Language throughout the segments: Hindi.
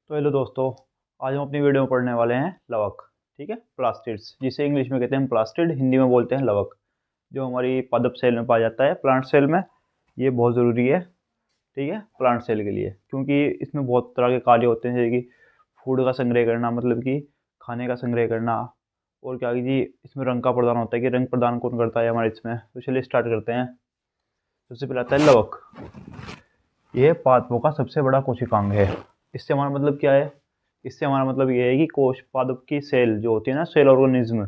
तो हेलो दोस्तों, आज हम अपनी वीडियो में पढ़ने वाले हैं लवक। ठीक है, प्लास्टिड्स, जिसे इंग्लिश में कहते हैं प्लास्टिड, हिंदी में बोलते हैं लवक, जो हमारी पादप सेल में पाया जाता है, प्लांट सेल में। ये बहुत ज़रूरी है, ठीक है, प्लांट सेल के लिए, क्योंकि इसमें बहुत तरह के कार्य होते हैं, जैसे कि फूड का संग्रह करना, मतलब कि खाने का संग्रह करना, और क्या जी, इसमें रंग का प्रदान होता है कि रंग प्रदान कौन करता है हमारे इसमें। तो चलिए स्टार्ट करते हैं। सबसे पहले आता है लवक। ये पादपों का सबसे बड़ा कोशिकांग है। इससे हमारा मतलब क्या है? इससे हमारा मतलब ये है कि कोश पादप की सेल जो होती है ना, सेल ऑर्गेनिज्म,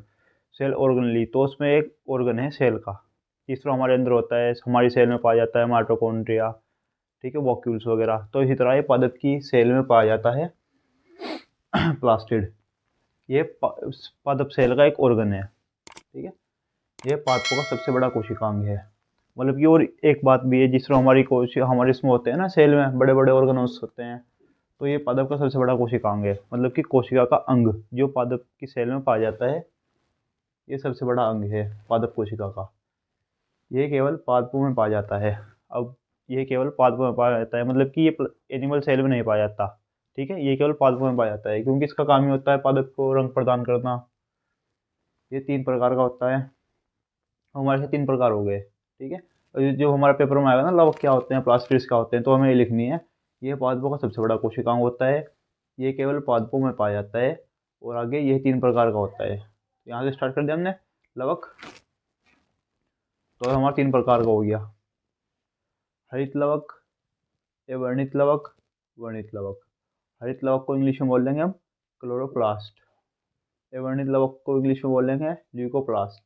सेल ऑर्गेनली, तो उसमें एक ऑर्गन है सेल का। तीसरा हमारे अंदर होता है, हमारी सेल में पाया जाता है माइटोकॉन्ड्रिया, ठीक है, वॉक्यूल्स वगैरह। तो इसी तरह ये पादप की सेल में पाया जाता है प्लास्टिड। ये पादप सेल का एक ऑर्गन है, ठीक है। ये पादपों का सबसे बड़ा कोशिकांग है। मतलब कि और एक बात भी है, जिस तरह हमारी कोशिका हमारे इसमें होते हैं ना, सेल में बड़े बड़े ऑर्गेनल्स होते हैं, तो ये पादप का सबसे बड़ा कोशिकांग है। मतलब कि कोशिका का अंग जो पादप की सेल में पाया जाता है, ये सबसे बड़ा अंग है पादप कोशिका का। ये केवल पादपों में पाया जाता है। अब ये केवल पादपों में पाया जाता है, मतलब कि ये एनिमल सेल में नहीं पाया जाता, ठीक है। ये केवल पादपों में पाया जाता है, क्योंकि इसका काम ही होता है पादप को रंग प्रदान करना। ये 3 प्रकार का होता है। हमारे से 3 प्रकार हो गए, ठीक है। और ये जो हमारा पेपर में आएगा ना, लवक क्या होते हैं, प्लास्टिड्स क्या होते हैं, तो हमें ये लिखनी है। ये पादपों का सबसे बड़ा कोशिकांग होता है, ये केवल पादपों में पाया जाता है, और आगे ये 3 प्रकार का होता है। यहाँ से स्टार्ट कर दिया हमने लवक। तो हमारा 3 प्रकार का हो गया, हरित लवक, वर्णित लवक, वर्णित लवक। हरित लवक को इंग्लिश में बोल देंगे हम क्लोरोप्लास्ट, वर्णित लवक को इंग्लिश में बोलेंगे ल्यूकोप्लास्ट,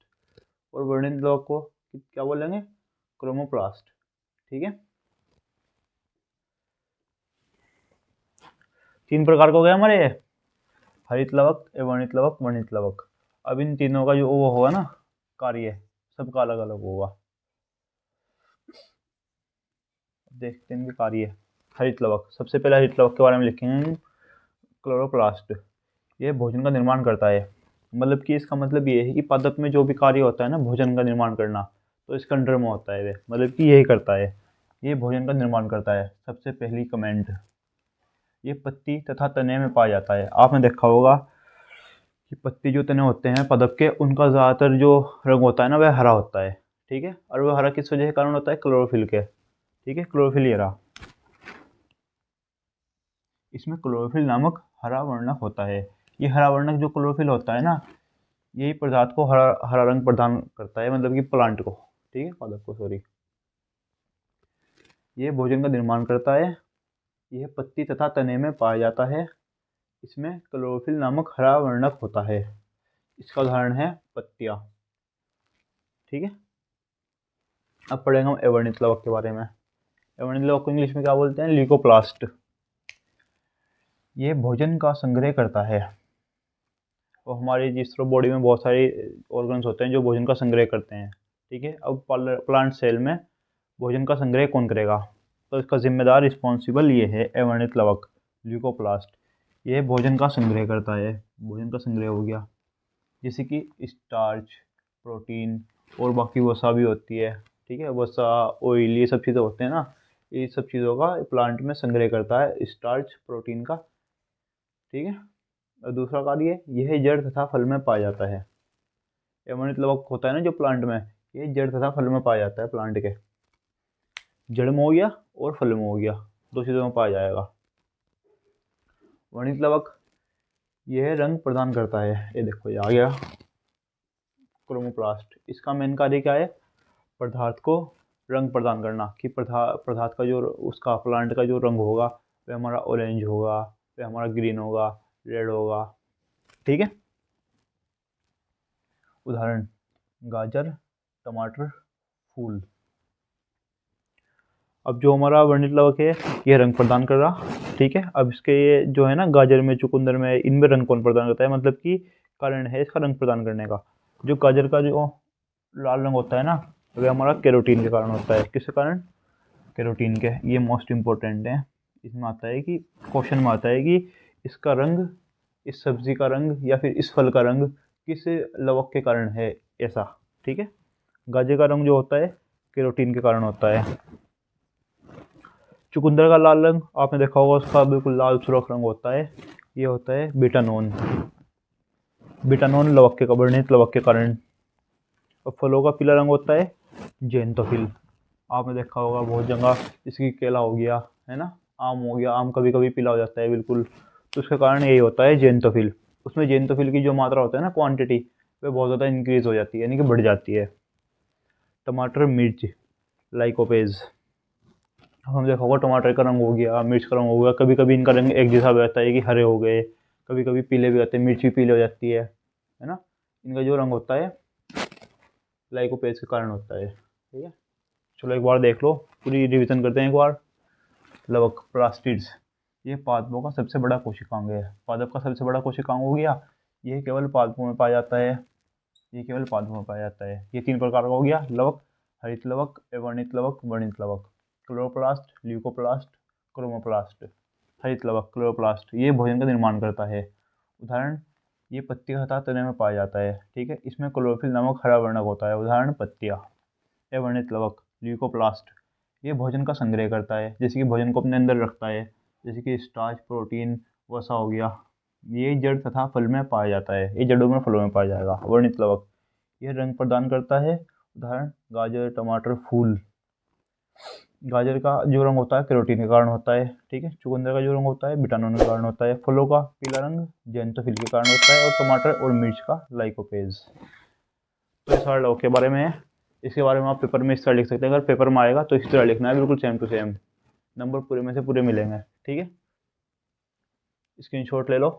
और वर्णित लवक को क्या बोलेंगे? क्रोमोप्लास्ट, ठीक है। 3 प्रकार का हो गया हमारे ये, हरित लवक, वर्णित लवक, वर्णित लवक। अब इन तीनों का जो वो होगा ना कार्य, सबका अलग अलग होगा। देखते हैं इनके कार्य। हरित लवक, सबसे पहले हरित लवक के बारे में लिखेंगे क्लोरोप्लास्ट। ये भोजन का निर्माण करता है। मतलब कि इसका मतलब ये है कि पादप में जो भी कार्य होता है ना, भोजन का निर्माण करना, तो इसके अंडर में होता है। वे मतलब कि यही करता है, ये भोजन का निर्माण करता है। सबसे पहली कमेंट, ये पत्ती तथा तने में पाया जाता है। आपने देखा होगा कि पत्ती जो तने होते हैं पादप के, उनका ज़्यादातर जो रंग होता है ना, वह हरा होता है, ठीक है। और वह हरा किस वजह के कारण होता है? क्लोरोफिल के, ठीक है, क्लोरोफिल ये रहा। इसमें क्लोरोफिल नामक हरा वर्णक होता है। ये हरा वर्णक जो क्लोरोफिल होता है ना, यही पदार्थ को हरा हरा रंग प्रदान करता है, मतलब कि प्लांट को, ठीक है, पादप को, सॉरी। ये भोजन का निर्माण करता है। यह पत्ती तथा तने में पाया जाता है। इसमें क्लोरोफिल नामक हरा वर्णक होता है। इसका उदाहरण है पत्तियां, ठीक है। अब पढ़ेंगे हम अवर्णित लवक के बारे में। अवर्णित लवक को इंग्लिश में क्या बोलते हैं? ल्यूकोप्लास्ट। ये भोजन का संग्रह करता है। और हमारी जिस तरह बॉडी में बहुत सारे ऑर्गन्स होते हैं जो भोजन का संग्रह करते हैं, ठीक है। अब प्लांट सेल में भोजन का संग्रह कौन करेगा? तो इसका जिम्मेदार रिस्पॉन्सिबल ये है अवर्णित लवक, ल्यूकोप्लास्ट। यह भोजन का संग्रह करता है। भोजन का संग्रह हो गया, जैसे कि स्टार्च, प्रोटीन, और बाकी वसा भी होती है, ठीक है, वसा, ऑयल, ये सब चीज़ें होते हैं ना, ये सब चीज़ों का प्लांट में संग्रह करता है स्टार्च, प्रोटीन का, ठीक है। और दूसरा कार्य, यह जड़ तथा फल में पाया जाता है। अमृत लवक होता है ना जो प्लांट में, ये जड़ तथा फल में पाया जाता है। प्लांट के जड़ में हो गया और फल में हो गया, 2 चीज़ों में पाया जाएगा। वर्णित लवक, यह रंग प्रदान करता है। ये देखो ये आ गया क्रोमोप्लास्ट। इसका मेन कार्य क्या है? पदार्थ को रंग प्रदान करना, कि पदार्थ का जो उसका प्लांट का जो रंग होगा, वह हमारा ऑरेंज होगा, वह हमारा ग्रीन होगा, रेड होगा, ठीक है। उदाहरण, गाजर, टमाटर, फूल। अब जो हमारा वर्णित लवक है, ये रंग प्रदान कर रहा, ठीक है। अब इसके ये जो है ना, गाजर में, चुकंदर में, इनमें रंग कौन प्रदान करता है? मतलब कि कारण है इसका रंग प्रदान करने का। जो गाजर का जो लाल रंग होता है ना, वह हमारा कैरोटीन के कारण होता है। किसके कारण? कैरोटीन के। ये मोस्ट इम्पोर्टेंट है। इसमें आता है कि क्वेश्चन में आता है कि इसका रंग, इस सब्जी का रंग या फिर इस फल का रंग किस लवक के कारण है, ऐसा, ठीक है। गाजर का रंग जो होता है कैरोटीन के कारण होता है। चुकंदर का लाल रंग आपने देखा होगा, उसका बिल्कुल लाल सुर्ख रंग होता है, ये होता है बीटानोन। बीटानोन लवक के वर्णित लवक के कारण। और फलों का पीला रंग होता है ज़ैंथोफिल। आपने देखा होगा बहुत जगह, इसकी केला हो गया, है ना, आम हो गया, आम कभी कभी पीला हो जाता है बिल्कुल, तो उसके कारण यही होता है ज़ैंथोफिल। उसमें ज़ैंथोफिल की जो मात्रा होता है ना, क्वांटिटी, वह बहुत ज़्यादा इंक्रीज हो जाती है, यानी कि बढ़ जाती है। टमाटर मिर्च लाइकोपेज। हम देखा होगा टमाटर का रंग हो गया, मिर्च का रंग हो गया, कभी कभी इनका रंग एक जैसा भी रहता है कि हरे हो गए, कभी कभी पीले भी होते हैं, मिर्च भी पीले हो जाती है ना। इनका जो रंग होता है लाइकोपेज के कारण होता है, ठीक है। चलो एक बार देख लो, पूरी रिवीजन करते हैं एक बार। लवक प्लास्टिड्स, ये पादपों का सबसे बड़ा कोशिकांग है। पादप का सबसे बड़ा कोशिकांग हो गया, ये केवल पादपों में पाया जाता है, ये केवल पादपों में पाया जाता है। ये 3 प्रकार का हो गया, लवक, हरित लवक, अवर्णित लवक, वर्णित लवक। Chloroplast, leucoplast, chromoplast. हरित लवक क्लोरोप्लास्ट, ये भोजन का निर्माण करता है। उदाहरण, ये पत्तियों तथा तने में पाया जाता है, ठीक है। इसमें क्लोरोफिल नामक हरा वर्णक होता है, उदाहरण पत्तियाँ। अवर्णित लवक ल्यूकोप्लास्ट, ये भोजन का संग्रह करता है, जैसे कि भोजन को अपने अंदर रखता है, जैसे कि स्टार्च, प्रोटीन, वसा हो गया। ये जड़ तथा फल में पाया जाता है, ये जड़ों में फलों में पाया जाएगा। वर्णित लवक, यह रंग प्रदान करता है, उदाहरण गाजर, टमाटर, फूल। गाजर का जो रंग होता है कैरोटीन के कारण होता है, ठीक है। चुकंदर का जो रंग होता है विटामिन के कारण होता है। फलों का पीला रंग ज़ैंथोफिल के कारण होता है, और टमाटर और मिर्च का लाइकोपेज। तो इस सारे लवक के बारे में है। इसके बारे में आप पेपर में इस तरह लिख सकते हैं, अगर पेपर में आएगा तो इस तरह लिखना है, बिल्कुल सेम टू सेम, नंबर पूरे में से पूरे मिलेंगे, ठीक है। स्क्रीनशॉट ले लो।